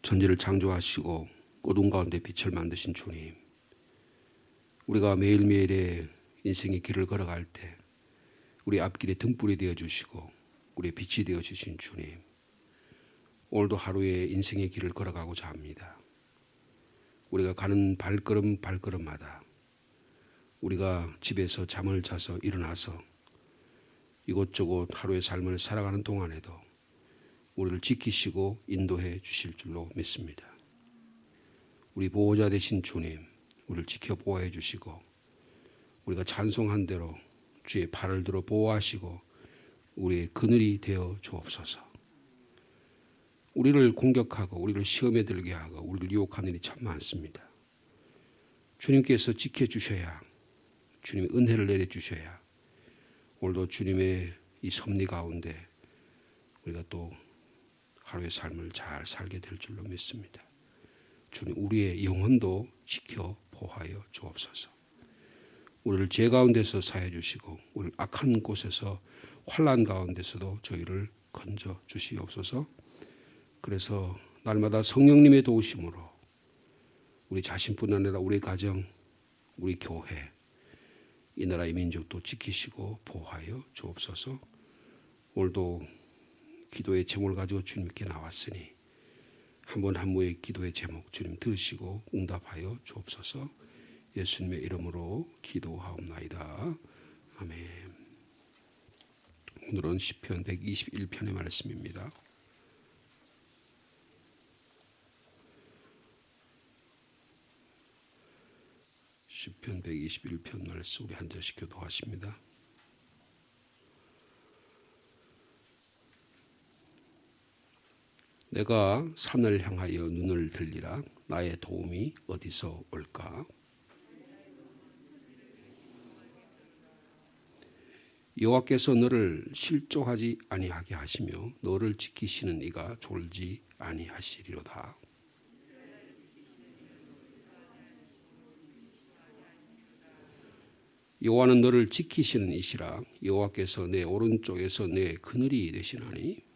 천지를 창조하시고 어둠 가운데 빛을 만드신 주님, 우리가 매일매일의 인생의 길을 걸어갈 때 우리 앞길에 등불이 되어주시고 우리의 빛이 되어주신 주님, 오늘도 하루의 인생의 길을 걸어가고자 합니다. 우리가 가는 발걸음마다 우리가 집에서 잠을 자서 일어나서 이곳저곳 하루의 삶을 살아가는 동안에도 우리를 지키시고 인도해 주실 줄로 믿습니다. 우리 보호자 되신 주님, 우리를 지켜 보호해 주시고 우리가 찬송한 대로 주의 팔을 들어 보호하시고 우리의 그늘이 되어 주옵소서. 우리를 공격하고 우리를 시험에 들게 하고 우리를 유혹하는 일이 참 많습니다. 주님께서 지켜주셔야, 주님의 은혜를 내려주셔야 오늘도 주님의 이 섭리 가운데 우리가 또 하루의 삶을 잘 살게 될 줄로 믿습니다. 주님, 우리의 영혼도 지켜 보호하여 주옵소서. 우리를 죄 가운데서 사해 주시고 우리를 악한 곳에서 환난 가운데서도 저희를 건져 주시옵소서. 그래서 날마다 성령님의 도우심으로 우리 자신뿐 아니라 우리 가정, 우리 교회, 이 나라의 민족도 지키시고 보호하여 주옵소서. 오늘도 기도의 제목을 가지고 주님께 나왔으니 한 분 한 분의 기도의 제목 주님 들으시고 응답하여 주옵소서. 예수님의 이름으로 기도하옵나이다. 아멘. 오늘은 시편 121편의 말씀입니다. 시편 121편 말씀 우리 한 절씩 교도하십니다. 내가 산을 향하여 눈을 들리라. 나의 도움이 어디서 올까? 여호와께서 너를 실족하지 아니하게 하시며 너를 지키시는 이가 졸지 아니하시리로다. 여호와는 너를 지키시는 이시라. 여호와께서 내 오른쪽에서 내 그늘이 되시나니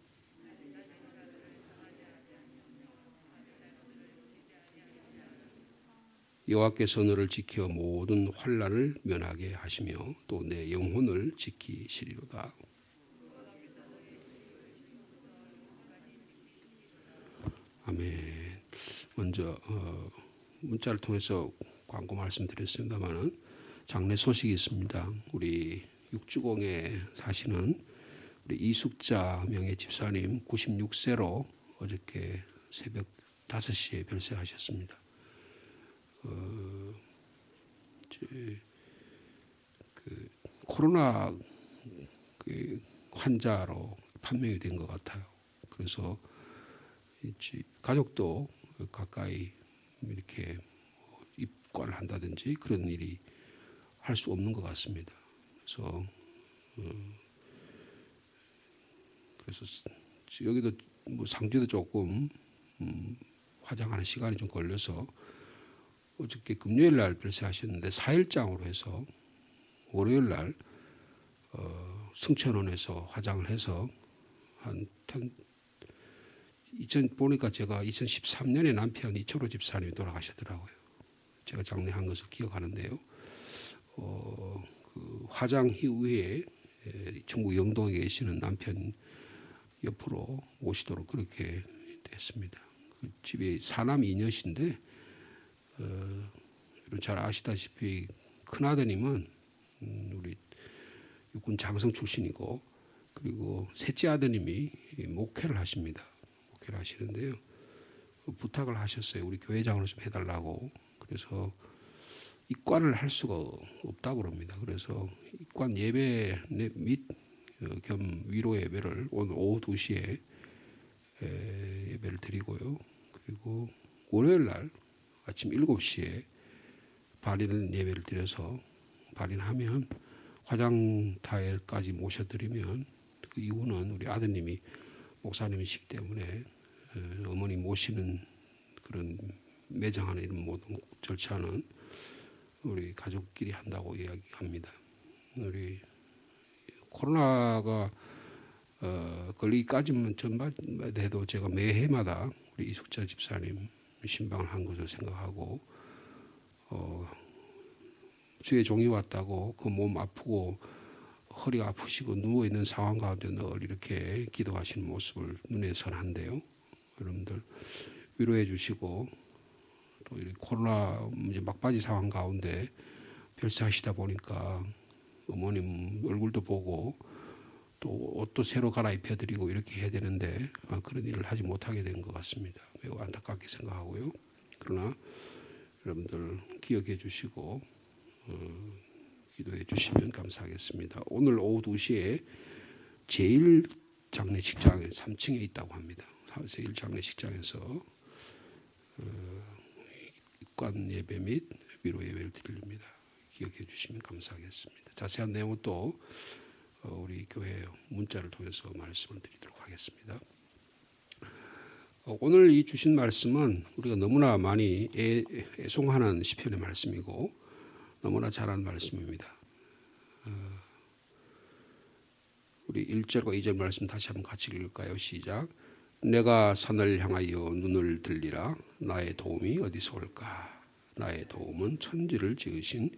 여호와께서 너를 지켜 모든 환난을 면하게 하시며 또 내 영혼을 지키시리로다. 아멘. 먼저 문자를 통해서 광고 말씀드렸습니다만은 장례 소식이 있습니다. 우리 육주공에 사시는 우리 이숙자 명예 집사님 96세로 어저께 새벽 5시에 별세하셨습니다. 코로나 환자로 판명이 된 것 같아요. 그래서 가족도 가까이 이렇게 입관을 한다든지 그런 일이 할 수 없는 것 같습니다. 그래서 여기도 뭐 상주도 조금 화장하는 시간이 좀 걸려서 어저께 금요일 날 별세하셨는데 4일장으로 해서 월요일 날 승천원에서 화장을 해서 보니까 제가 2013년에 남편 이철호 집사님이 돌아가셨더라고요. 제가 장례한 것을 기억하는데요. 그 화장 이후에 중국 영동에 계시는 남편 옆으로 오시도록 그렇게 됐습니다. 그 집이 사남 2녀신데 잘 아시다시피 큰아드님은 우리 육군 장성 출신이고 그리고 셋째 아드님이 목회를 하십니다. 목회를 하시는데요. 부탁을 하셨어요. 우리 교회장으로 좀 해달라고. 그래서 입관을 할 수가 없다고 그럽니다. 그래서 입관 예배 및 겸 위로 예배를 오늘 오후 2시에 예배를 드리고요. 그리고 월요일 날 아침 7시에 발인 예배를 드려서 발인하면 화장타에까지 모셔드리면 그 이후는 우리 아드님이 목사님이시기 때문에 어머니 모시는 그런 매장하는 이런 모든 절차는 우리 가족끼리 한다고 이야기합니다. 우리 코로나가 걸리기까지만 전반해도 제가 매해마다 우리 이숙자 집사님 신방을 한 것으로 생각하고 주의 종이 왔다고 그 몸 아프고 허리가 아프시고 누워 있는 상황 가운데 늘 이렇게 기도하시는 모습을 눈에 선한데요. 여러분들 위로해 주시고 또 이렇게 코로나 이제 막바지 상황 가운데 별세하시다 보니까 어머님 얼굴도 보고 또 옷도 새로 갈아입혀 드리고 이렇게 해야 되는데 그런 일을 하지 못하게 된 것 같습니다. 매우 안타깝게 생각하고요. 그러나 여러분들 기억해 주시고 기도해 주시면 감사하겠습니다. 오늘 오후 2시에 제1장례식장에 3층에 있다고 합니다. 제1장례식장에서 입관 예배 및 위로 예배를 드립니다. 기억해 주시면 감사하겠습니다. 자세한 내용은 또 우리 교회 문자를 통해서 말씀을 드리도록 하겠습니다. 오늘 이 주신 말씀은 우리가 너무나 많이 애송하는 시편의 말씀이고 너무나 잘하는 말씀입니다. 우리 1절과 2절 말씀 다시 한번 같이 읽을까요? 시작. 내가 산을 향하여 눈을 들리라. 나의 도움이 어디서 올까? 나의 도움은 천지를 지으신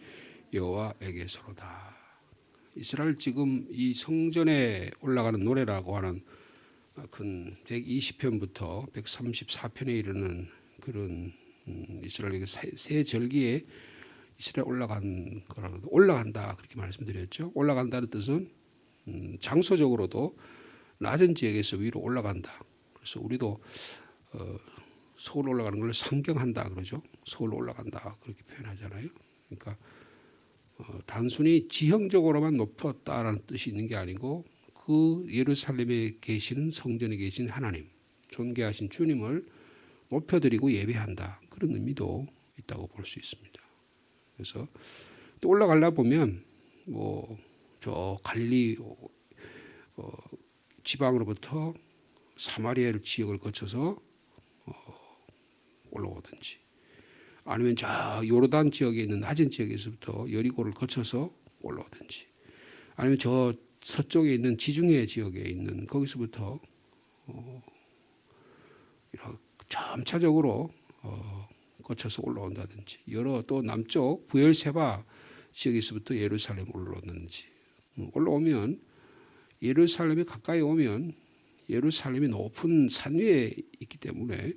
여호와에게서로다. 이스라엘 지금 이 성전에 올라가는 노래라고 하는 큰 120편부터 134편에 이르는 그런 이스라엘에게 세 절기에 이스라엘 올라간 거라고 올라간다 그렇게 말씀드렸죠. 올라간다는 뜻은 장소적으로도 낮은 지역에서 위로 올라간다. 그래서 우리도 서울 올라가는 걸 상경한다 그러죠. 서울로 올라간다 그렇게 표현하잖아요. 그러니까 단순히 지형적으로만 높였다라는 뜻이 있는 게 아니고 그 예루살렘에 계시는 성전에 계신 하나님, 존귀하신 주님을 높여드리고 예배한다. 그런 의미도 있다고 볼 수 있습니다. 그래서 또 올라가려 보면 저 갈릴리 지방으로부터 사마리아 지역을 거쳐서 올라오든지 아니면 저 요르단 지역에 있는 낮은 지역에서부터 여리고를 거쳐서 올라오든지 아니면 저 서쪽에 있는 지중해 지역에 있는 거기서부터 이렇게 점차적으로 거쳐서 올라온다든지 여러 또 남쪽 부엘세바 지역에서부터 예루살렘 올라오든지 올라오면 예루살렘에 가까이 오면 예루살렘이 높은 산 위에 있기 때문에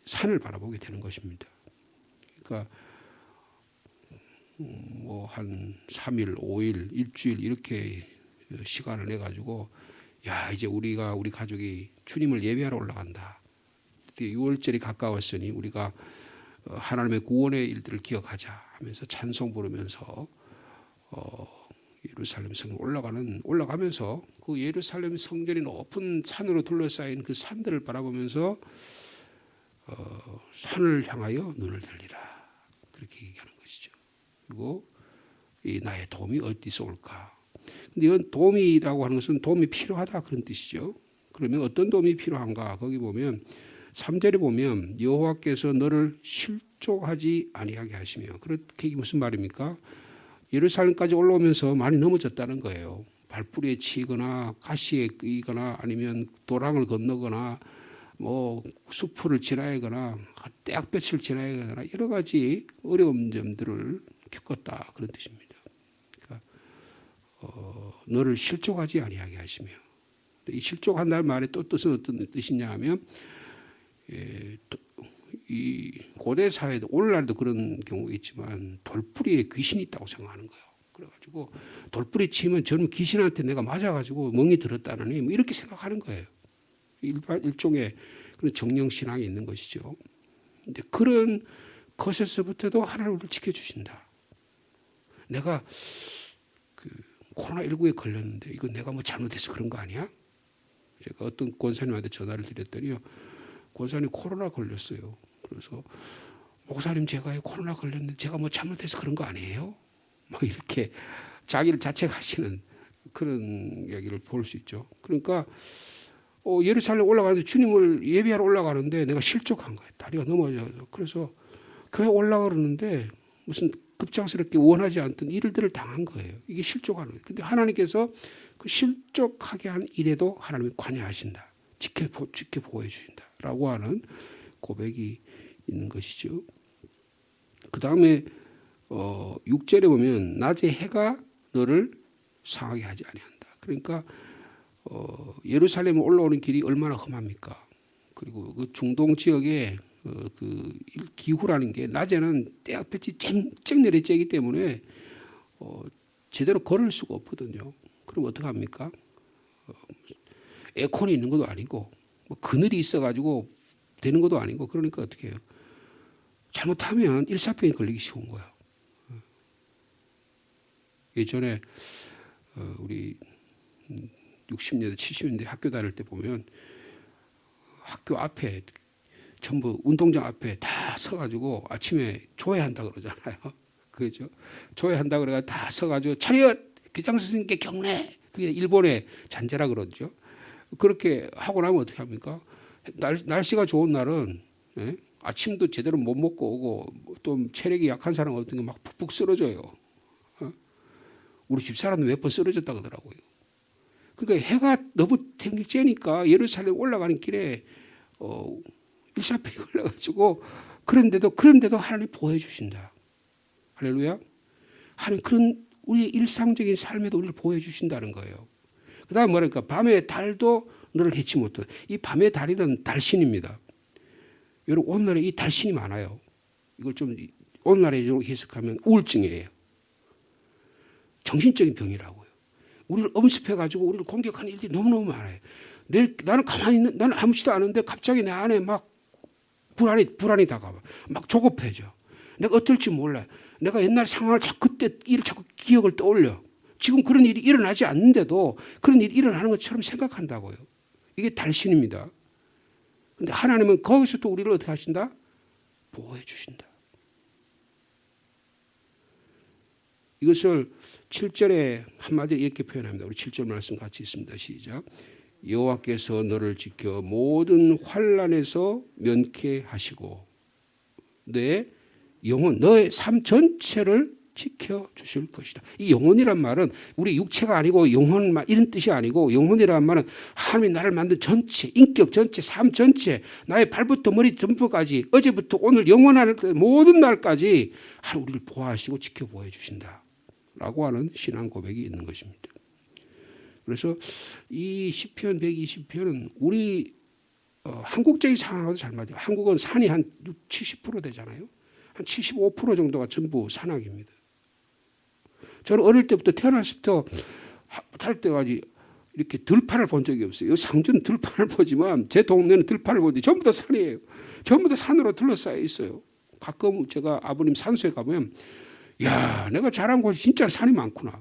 산을 바라보게 되는 것입니다. 그러니까 한 3일, 5일, 일주일 이렇게 시간을 내 가지고 이제 우리 가족이 주님을 예배하러 올라간다. 6월절이 가까웠으니 우리가 하나님의 구원의 일들을 기억하자 하면서 찬송 부르면서 예루살렘 성을 올라가면서 그 예루살렘 성전이 높은 산으로 둘러싸인 그 산들을 바라보면서 산을 향하여 눈을 들리라 그렇게 얘기하는 것이죠. 그리고 이 나의 도움이 어디서 올까? 근데 이건 도움이라고 하는 것은 도움이 필요하다 그런 뜻이죠. 그러면 어떤 도움이 필요한가? 거기 보면 3절에 보면 여호와께서 너를 실족하지 아니하게 하시며 그렇게 무슨 말입니까? 예루살렘까지 올라오면서 많이 넘어졌다는 거예요. 발뿌리에 치거나 가시에 끼거나 아니면 도랑을 건너거나 수풀을 지나야거나 떼약볕을 지나야거나 여러 가지 어려운 점들을 겪었다 그런 뜻입니다. 그러니까 너를 실족하지 아니하게 하시며 이 실족한다는 말의 또 뜻은 어떤 뜻이냐 하면 이 고대 사회도 오늘날도 그런 경우가 있지만 돌뿌리에 귀신이 있다고 생각하는 거예요. 그래가지고 돌뿌리 치면 저는 귀신한테 내가 맞아가지고 멍이 들었다느니 이렇게 생각하는 거예요. 일종의 그런 정령신앙이 있는 것이죠. 근데 그런 것에서부터도 하나님 우리를 지켜주신다. 내가 코로나19에 걸렸는데 이거 내가 잘못해서 그런 거 아니야? 제가 어떤 권사님한테 전화를 드렸더니요. 권사님 코로나 걸렸어요. 그래서 목사님 제가 코로나 걸렸는데 제가 잘못해서 그런 거 아니에요? 이렇게 자기를 자책하시는 그런 이야기를 볼 수 있죠. 그러니까 예루살렘 올라가는데 주님을 예배하러 올라가는데 내가 실족한 거예요. 다리가 넘어져서. 그래서 교회 올라가려는데 무슨 급작스럽게 원하지 않던 일들을 당한 거예요. 이게 실족하는 거예요. 근데 하나님께서 그 실족하게 한 일에도 하나님이 관여하신다. 지켜 보호해 주신다라고 하는 고백이 있는 것이죠. 그 다음에 6절에 보면 낮에 해가 너를 상하게 하지 아니한다. 그러니까 예루살렘에 올라오는 길이 얼마나 험합니까? 그리고 그 중동 지역에 그 기후라는 게 낮에는 떼약볕이 쨍쨍 내리쬐기 때문에 제대로 걸을 수가 없거든요. 그럼 어떻게 합니까? 에어컨이 있는 것도 아니고 뭐 그늘이 있어가지고 되는 것도 아니고 그러니까 어떻게 해요? 잘못하면 일사병에 걸리기 쉬운 거예요. 예전에 우리 60년대 70년대 학교 다닐 때 보면 학교 앞에 전부 운동장 앞에 다 서가지고 아침에 조회한다 그러잖아요. 그렇죠? 조회한다 그래가 다 서가지고 차렷 교장 선생님께 경례. 그게 일본의 잔재라 그러죠. 그렇게 하고 나면 어떻게 합니까? 날씨가 좋은 날은 아침도 제대로 못 먹고 오고 또 체력이 약한 사람 어떤 게 막 푹푹 쓰러져요. 우리 집사람도 몇 번 쓰러졌다 그러더라고요. 그러니까 해가 너무 쨍쨍니까 예루살렘 올라가는 길에 일사병이 걸려가지고 그런데도 하나님 보호해 주신다. 할렐루야. 하나님 그런 우리의 일상적인 삶에도 우리를 보호해 주신다는 거예요. 그 다음 뭐랄까 밤의 달도 너를 해치 못해. 이 밤의 달이는 달신입니다. 여러분 오늘날에 이 달신이 많아요. 이걸 좀 오늘날에 해석하면 우울증이에요. 정신적인 병이라고요. 우리를 엄습해가지고 우리를 공격하는 일들이 너무너무 많아요. 나는 가만히 있는, 나는 아무렇지도 않은데 갑자기 내 안에 막 불안이 다가와. 막 조급해져. 내가 어떨지 몰라. 내가 옛날 상황을 그때 일을 자꾸 기억을 떠올려. 지금 그런 일이 일어나지 않는데도 그런 일이 일어나는 것처럼 생각한다고요. 이게 달신입니다. 그런데 하나님은 거기서 또 우리를 어떻게 하신다? 보호해 주신다. 이것을 7절에 한마디로 이렇게 표현합니다. 우리 7절 말씀 같이 있습니다. 시작. 여호와께서 너를 지켜 모든 환난에서 면케하시고 내 영혼 너의 삶 전체를 지켜주실 것이다. 이 영혼이란 말은 우리 육체가 아니고 영혼 이런 뜻이 아니고 영혼이란 말은 하나님이 나를 만든 전체 인격 전체 삶 전체 나의 발부터 머리 전부까지 어제부터 오늘 영원한 모든 날까지 하나님 우리를 보호하시고 지켜보호해 주신다 라고 하는 신앙 고백이 있는 것입니다. 그래서 이 시편 120편은 우리 한국적인 상황하고도 잘 맞아요. 한국은 산이 한 70% 되잖아요. 한 75% 정도가 전부 산악입니다. 저는 어릴 때부터 태어났을 때부터 할 때까지 이렇게 들판을 본 적이 없어요. 상주는 들판을 보지만 제 동네는 들판을 보는데 전부 다 산이에요. 전부 다 산으로 둘러싸여 있어요. 가끔 제가 아버님 산소에 가보면 야, 내가 자란 곳이 진짜 산이 많구나.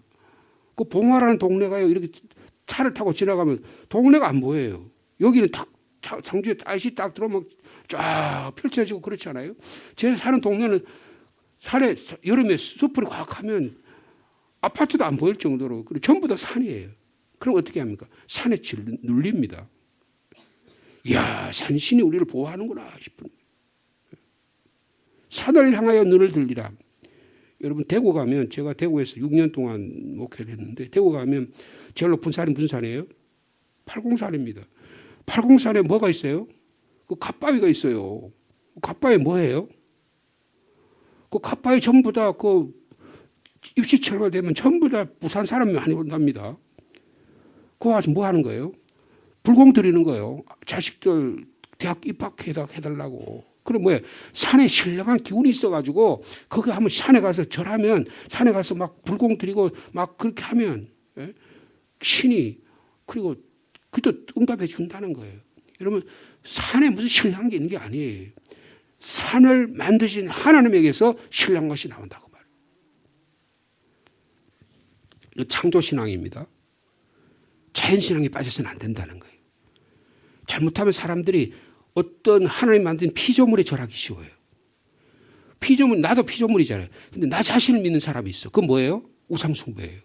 그 봉화라는 동네가요. 이렇게 차를 타고 지나가면 동네가 안 보여요. 여기는 딱 상주에 다시 딱 들어오면 쫙 펼쳐지고 그렇잖아요. 제 사는 동네는 산에 여름에 숲을 확 하면 아파트도 안 보일 정도로 그리고 전부 다 산이에요. 그럼 어떻게 합니까? 산에 눌립니다. 이야, 산신이 우리를 보호하는구나 싶은. 산을 향하여 눈을 들리라. 여러분 대구 가면 제가 대구에서 6년 동안 목회를 했는데 대구 가면 제일 높은 산이 무슨 산이에요? 팔공산입니다. 팔공산에 뭐가 있어요? 그 갓바위가 있어요. 갓바위 뭐예요? 그 갓바위 전부 다 그 입시철만 되면 전부 다 부산 사람이 많이 온답니다. 그 와서 뭐 하는 거예요? 불공 드리는 거예요. 자식들 대학 입학해달라고. 그럼 뭐예요? 산에 신령한 기운이 있어가지고 거기 한번 산에 가서 절하면 산에 가서 막 불공 드리고 막 그렇게 하면 신이 그리고 그도 응답해 준다는 거예요. 여러분 산에 무슨 신령한 게 있는 게 아니에요. 산을 만드신 하나님에게서 신령한 것이 나온다고 말해요. 이거 창조신앙입니다. 자연신앙에 빠져서는 안 된다는 거예요. 잘못하면 사람들이 어떤 하나님 만든 피조물에 절하기 쉬워요. 피조물, 나도 피조물이잖아요. 근데 나 자신을 믿는 사람이 있어. 그건 뭐예요? 우상숭배예요.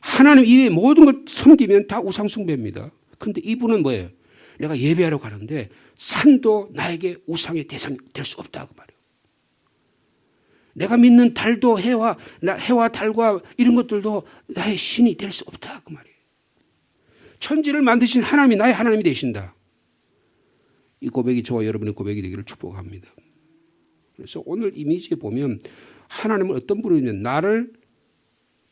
하나님 이외의 모든 걸 섬기면 다 우상숭배입니다. 근데 이분은 뭐예요? 내가 예배하러 가는데 산도 나에게 우상의 대상이 될 수 없다고 말해요. 내가 믿는 달도 해와 달과 이런 것들도 나의 신이 될 수 없다 그 말이에요. 천지를 만드신 하나님이 나의 하나님이 되신다. 이 고백이 저와 여러분의 고백이 되기를 축복합니다. 그래서 오늘 이미지에 보면 하나님은 어떤 분이냐면 나를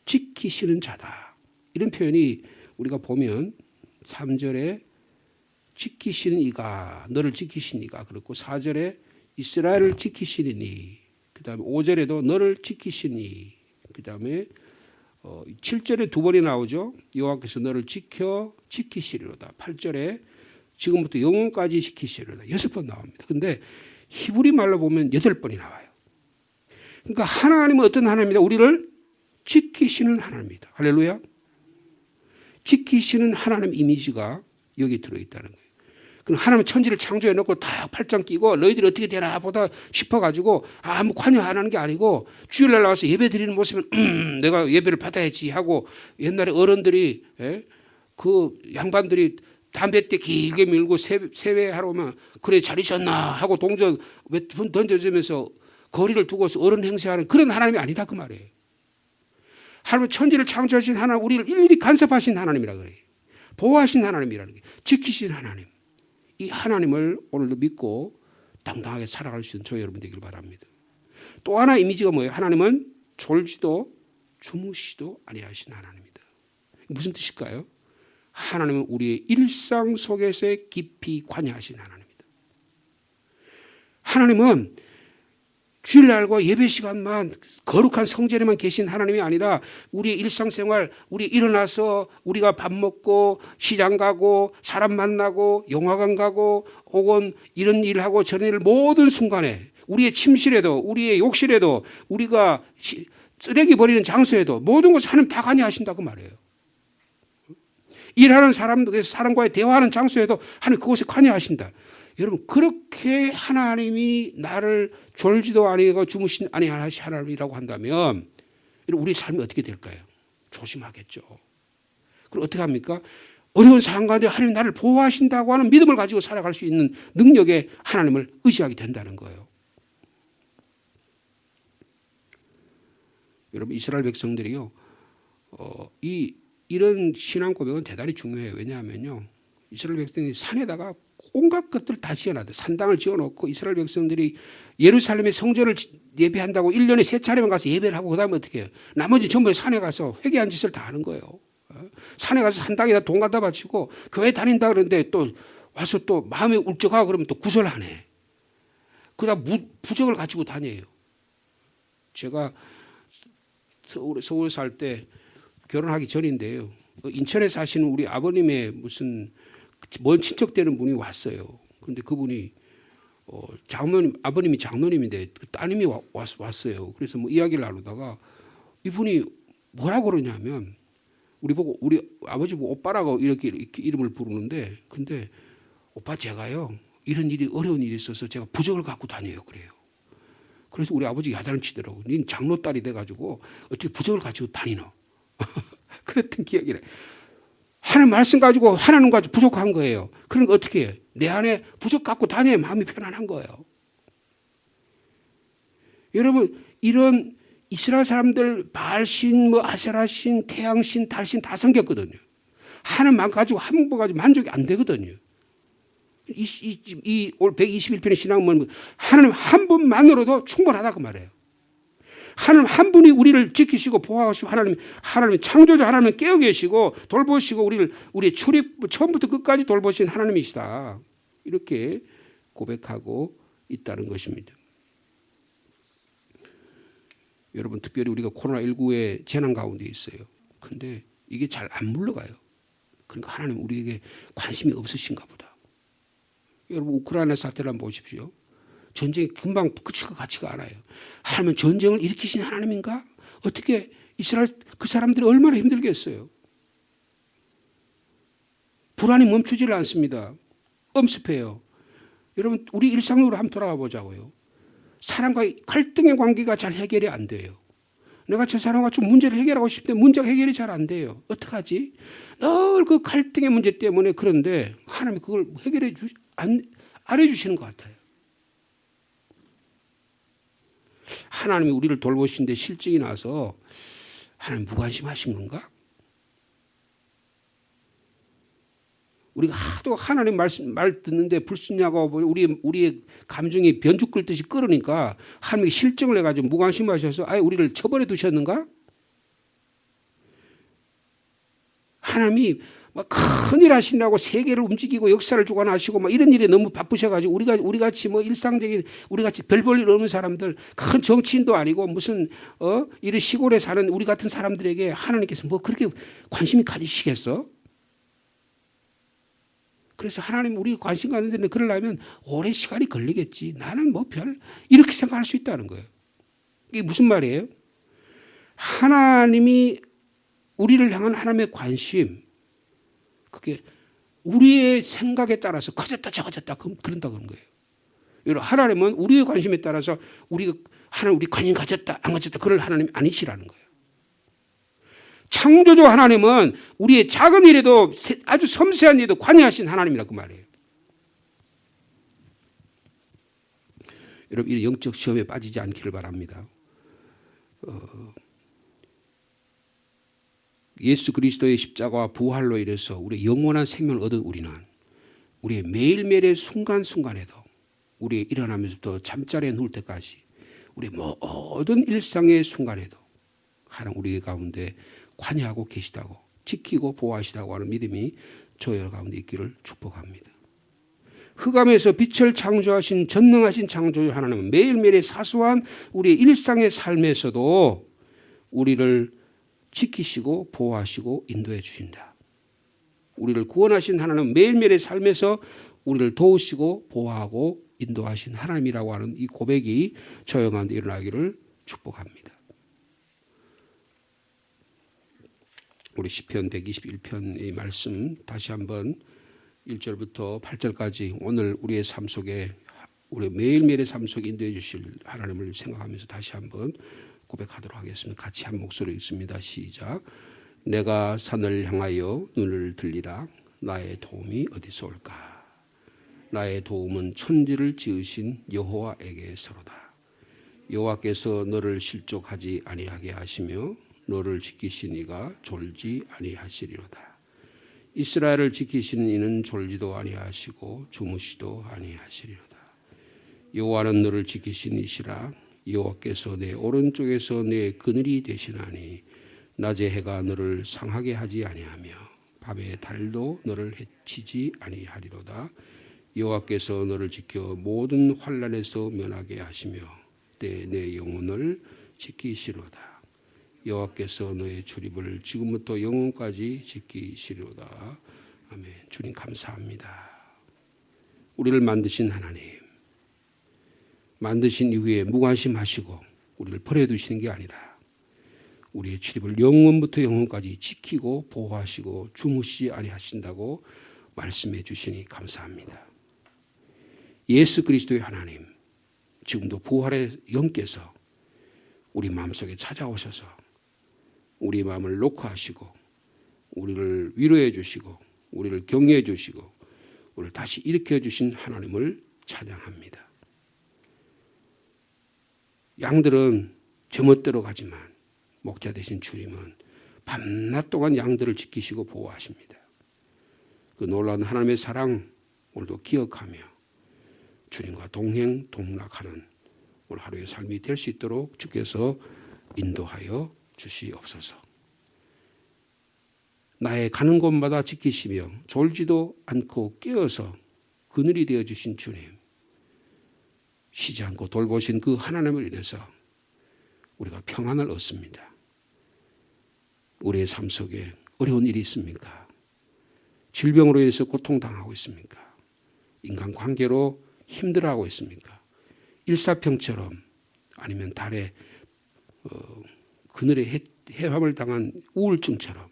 지키시는 자다. 이런 표현이 우리가 보면 3절에 지키시는 이가 너를 지키시는 이가 그렇고 4절에 이스라엘을 지키시는 이 그 다음에 5절에도 너를 지키시니 그 다음에 7절에 두 번이 나오죠. 여호와께서 너를 지키시리로다. 8절에 지금부터 영원까지 지키시리로다. 6번 나옵니다. 그런데 히브리 말로 보면 8번이 나와요. 그러니까 하나님은 어떤 하나님이다? 우리를 지키시는 하나님이다. 할렐루야. 지키시는 하나님 이미지가 여기 들어있다는 거예요. 그럼 하나님은 천지를 창조해 놓고 다 팔짱 끼고 너희들이 어떻게 되나 보다 싶어가지고 아무 관여 안 하는 게 아니고 주일날 나와서 예배 드리는 모습은 내가 예배를 받아야지 하고 옛날에 어른들이 그 양반들이 담배 때 길게 밀고 세배하러 오면 그래 잘 있었나 하고 동전 던져주면서 거리를 두고서 어른 행세하는 그런 하나님이 아니다 그 말이에요. 하나님은 천지를 창조하신 하나님, 우리를 일일이 간섭하신 하나님이라 그래요. 보호하신 하나님이라는 게 지키신 하나님. 이 하나님을 오늘도 믿고 당당하게 살아갈 수 있는 저 여러분 되길 바랍니다. 또 하나 이미지가 뭐예요? 하나님은 졸지도 주무시도 아니하신 하나님입니다. 무슨 뜻일까요? 하나님은 우리의 일상 속에서 깊이 관여하신 하나님입니다. 하나님은 주일날과 예배 시간만 거룩한 성전에만 계신 하나님이 아니라 우리의 일상생활, 우리 일어나서 우리가 밥 먹고 시장 가고 사람 만나고 영화관 가고 혹은 이런 일을 하고 저런 일을 모든 순간에 우리의 침실에도 우리의 욕실에도 우리가 쓰레기 버리는 장소에도 모든 것을 하나님 다 관여하신다고 말해요. 일하는 사람과의 대화하는 장소에도 하나님 그곳에 관여하신다. 여러분 그렇게 하나님이 나를 졸지도 아니하고 주무신 아니하신 하나님이라고 한다면 우리 삶이 어떻게 될까요? 조심하겠죠. 그럼 어떻게 합니까? 어려운 상황 가운데 하나님 나를 보호하신다고 하는 믿음을 가지고 살아갈 수 있는 능력의 하나님을 의지하게 된다는 거예요. 여러분 이스라엘 백성들이요, 이런 신앙 고백은 대단히 중요해요. 왜냐하면요, 이스라엘 백성들이 산에다가 온갖 것들을 다 지어놨대. 산당을 지어놓고 이스라엘 백성들이 예루살렘의 성전을 예배한다고 1년에 3차례만 가서 예배를 하고 그다음에 어떻게 해요? 나머지 전부 산에 가서 회개한 짓을 다 하는 거예요. 산에 가서 산당에다 돈 갖다 바치고 교회 다닌다 그러는데 또 와서 또 마음이 울적하고 그러면 또 구설하네. 그다음 부적을 가지고 다녀요. 제가 서울 살 때 결혼하기 전인데요, 인천에 사시는 우리 아버님의 무슨 먼 친척 되는 분이 왔어요. 그런데 그분이 아버님이 장로님인데 따님이 왔어요. 그래서 뭐 이야기를 나누다가 이분이 뭐라고 그러냐면 우리 아버지 보고 오빠라고 이렇게 이름을 부르는데, 근데 오빠 제가요 이런 일이 어려운 일이 있어서 제가 부적을 갖고 다녀요 그래요. 그래서 우리 아버지 야단을 치더라고. 닌 장로 딸이 돼가지고 어떻게 부적을 가지고 다니노? 그랬던 기억이 나요. 하나님 말씀 가지고 하나님 가지고 부족한 거예요. 그러니까 어떻게 해요? 내 안에 부족 갖고 다녀야 마음이 편안한 거예요. 여러분 이런 이스라엘 사람들 바알신, 아세라신, 태양신, 달신 다 섬겼거든요. 하나님만 가지고 한 번 가지고 만족이 안 되거든요. 올 121편의 신앙은 하나님 한 분만으로도 충분하다고 말해요. 하나님 한 분이 우리를 지키시고 보호하시고 하나님이 창조자 하나님은 깨어 계시고 돌보시고 우리의 출입 처음부터 끝까지 돌보신 하나님이시다. 이렇게 고백하고 있다는 것입니다. 여러분 특별히 우리가 코로나19의 재난 가운데 있어요. 그런데 이게 잘 안 물러가요. 그러니까 하나님 우리에게 관심이 없으신가 보다. 여러분 우크라이나 사태를 한번 보십시오. 전쟁이 금방 끝일 것 같지가 않아요. 하나님은 전쟁을 일으키신 하나님인가? 어떻게 이스라엘 그 사람들이 얼마나 힘들겠어요. 불안이 멈추지를 않습니다. 엄습해요. 여러분 우리 일상으로 한번 돌아가 보자고요. 사람과의 갈등의 관계가 잘 해결이 안 돼요. 내가 저 사람과 좀 문제를 해결하고 싶은데 문제가 해결이 잘 안 돼요. 어떡하지? 늘 그 갈등의 문제 때문에 그런데 하나님이 그걸 안 해주시는 것 같아요. 하나님이 우리를 돌보시는데 실증이 나서 하나님 무관심하신 건가? 우리가 하도 하나님 말 듣는데 불순종하고 우리의 감정이 변죽 끓듯이 끓으니까 하나님이 실증을 해가지고 무관심하셔서 아예 우리를 처벌해 두셨는가? 하나님이 막 큰일 하신다고 세계를 움직이고 역사를 주관하시고 막 이런 일에 너무 바쁘셔가지고 우리 같이 뭐 일상적인 우리 같이 별 볼 일 없는 사람들 큰 정치인도 아니고 무슨 이런 시골에 사는 우리 같은 사람들에게 하나님께서 뭐 그렇게 관심이 가지시겠어? 그래서 하나님 우리 관심 가는 데는 그러려면 오래 시간이 걸리겠지. 나는 뭐 별 이렇게 생각할 수 있다는 거예요. 이게 무슨 말이에요? 하나님이 우리를 향한 하나님의 관심 그게 우리의 생각에 따라서 커졌다 적어졌다 그런다 그런 거예요. 여러분 하나님은 우리의 관심에 따라서 하나님 우리 관심 가졌다 안 가졌다 그럴 하나님 아니시라는 거예요. 창조주 하나님은 우리의 작은 일에도 아주 섬세한 일에도 관여하신 하나님이라고 말해요. 여러분 이 영적 시험에 빠지지 않기를 바랍니다. 예수 그리스도의 십자가와 부활로 인해서 우리의 영원한 생명을 얻은 우리는 우리의 매일매일의 순간순간에도 우리의 일어나면서부터 잠자리에 누울 때까지 우리의 모든 일상의 순간에도 하나님 우리 가운데 관여하고 계시다고 지키고 보호하시다고 하는 믿음이 저희 가운데 있기를 축복합니다. 흑암에서 빛을 창조하신 전능하신 창조주 하나님은 매일매일의 사소한 우리의 일상의 삶에서도 우리를 지키시고 보호하시고 인도해 주신다. 우리를 구원하신 하나님은 매일매일의 삶에서 우리를 도우시고 보호하고 인도하신 하나님이라고 하는 이 고백이 저희 가운데 일어나기를 축복합니다. 우리 시편 121편의 말씀 다시 한번 1절부터 8절까지 오늘 우리의 삶 속에 우리 매일매일의 삶 속에 인도해 주실 하나님을 생각하면서 다시 한번 고백하도록 하겠습니다. 같이 한 목소리 읽습니다. 시작. 내가 산을 향하여 눈을 들리라. 나의 도움이 어디서 올까? 나의 도움은 천지를 지으신 여호와에게서로다. 여호와께서 너를 실족하지 아니하게 하시며 너를 지키신 이가 졸지 아니하시리로다. 이스라엘을 지키시는 이는 졸지도 아니하시고 주무시도 아니하시리로다. 여호와는 너를 지키신 이시라. 여호와께서 내 오른쪽에서 내 그늘이 되시나니 낮에 해가 너를 상하게 하지 아니하며 밤에 달도 너를 해치지 아니하리로다. 여호와께서 너를 지켜 모든 환난에서 면하게 하시며 때 내 영혼을 지키시로다. 여호와께서 너의 출입을 지금부터 영원까지 지키시리로다. 아멘. 주님 감사합니다. 우리를 만드신 하나님, 만드신 이후에 무관심하시고 우리를 버려두시는 게 아니라 우리의 출입을 영원부터 영원까지 지키고 보호하시고 주무시지 아니하신다고 말씀해 주시니 감사합니다. 예수 그리스도의 하나님, 지금도 부활의 영께서 우리 마음속에 찾아오셔서 우리 마음을 녹화하시고 우리를 위로해 주시고 우리를 격려해 주시고 우리를 다시 일으켜 주신 하나님을 찬양합니다. 양들은 제멋대로 가지만 목자 되신 주님은 밤낮 동안 양들을 지키시고 보호하십니다. 그 놀라운 하나님의 사랑 오늘도 기억하며 주님과 동행 동락하는 오늘 하루의 삶이 될 수 있도록 주께서 인도하여 주시옵소서. 나의 가는 곳마다 지키시며 졸지도 않고 깨어서 그늘이 되어주신 주님, 쉬지 않고 돌보신 그 하나님을 인해서 우리가 평안을 얻습니다. 우리의 삶 속에 어려운 일이 있습니까? 질병으로 인해서 고통당하고 있습니까? 인간관계로 힘들어하고 있습니까? 일사병처럼 아니면 달에 그늘에 해함을 당한 우울증처럼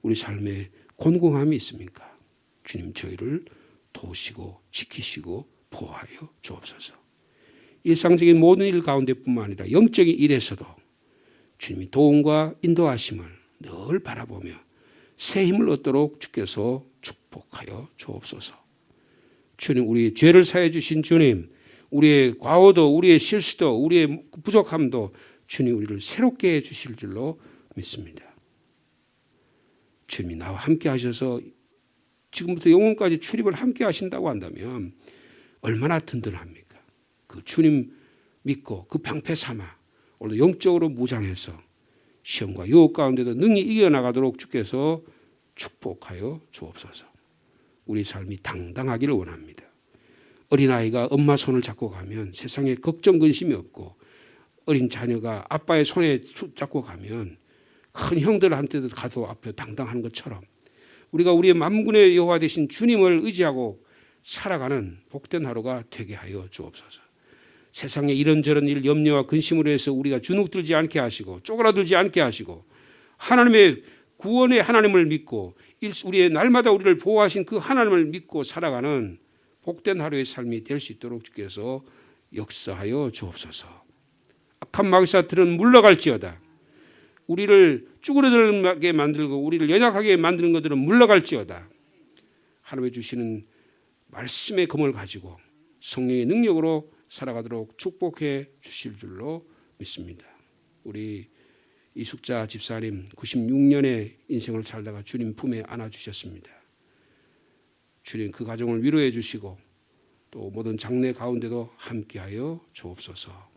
우리 삶에 곤궁함이 있습니까? 주님 저희를 도우시고 지키시고 보호하여 주옵소서. 일상적인 모든 일 가운데뿐만 아니라 영적인 일에서도 주님이 도움과 인도하심을 늘 바라보며 새 힘을 얻도록 주께서 축복하여 주옵소서. 주님, 우리 죄를 사해 주신 주님, 우리의 과오도, 우리의 실수도, 우리의 부족함도 주님 우리를 새롭게 해 주실 줄로 믿습니다. 주님이 나와 함께 하셔서 지금부터 영원까지 출입을 함께 하신다고 한다면 얼마나 든든합니까? 그 주님 믿고 그 방패 삼아 오늘 영적으로 무장해서 시험과 유혹 가운데도 능히 이겨나가도록 주께서 축복하여 주옵소서. 우리 삶이 당당하기를 원합니다. 어린아이가 엄마 손을 잡고 가면 세상에 걱정 근심이 없고, 어린 자녀가 아빠의 손에 잡고 가면 큰 형들한테도 가도 앞에 당당하는 것처럼 우리가 우리의 만군의 여호와 되신 주님을 의지하고 살아가는 복된 하루가 되게 하여 주옵소서. 세상에 이런저런 일 염려와 근심으로 해서 우리가 주눅들지 않게 하시고 쪼그라들지 않게 하시고 하나님의 구원의 하나님을 믿고 우리의 날마다 우리를 보호하신 그 하나님을 믿고 살아가는 복된 하루의 삶이 될 수 있도록 주께서 역사하여 주옵소서. 악한 마귀사들은 물러갈지어다. 우리를 쭈그러들게 만들고 우리를 연약하게 만드는 것들은 물러갈지어다. 하나님의 주시는 말씀의 검을 가지고 성령의 능력으로 살아가도록 축복해 주실 줄로 믿습니다. 우리 이숙자 집사님 96년의 인생을 살다가 주님 품에 안아주셨습니다. 주님 그 가정을 위로해 주시고 또 모든 장례 가운데도 함께하여 주옵소서.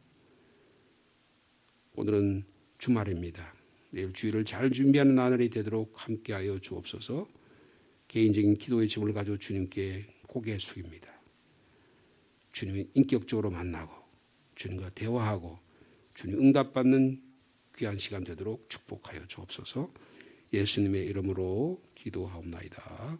오늘은 주말입니다. 내일 주일을 잘 준비하는 나날이 되도록 함께하여 주옵소서. 개인적인 기도의 짐을 가지고 주님께 고개 숙입니다. 주님을 인격적으로 만나고 주님과 대화하고 주님 응답받는 귀한 시간 되도록 축복하여 주옵소서. 예수님의 이름으로 기도하옵나이다.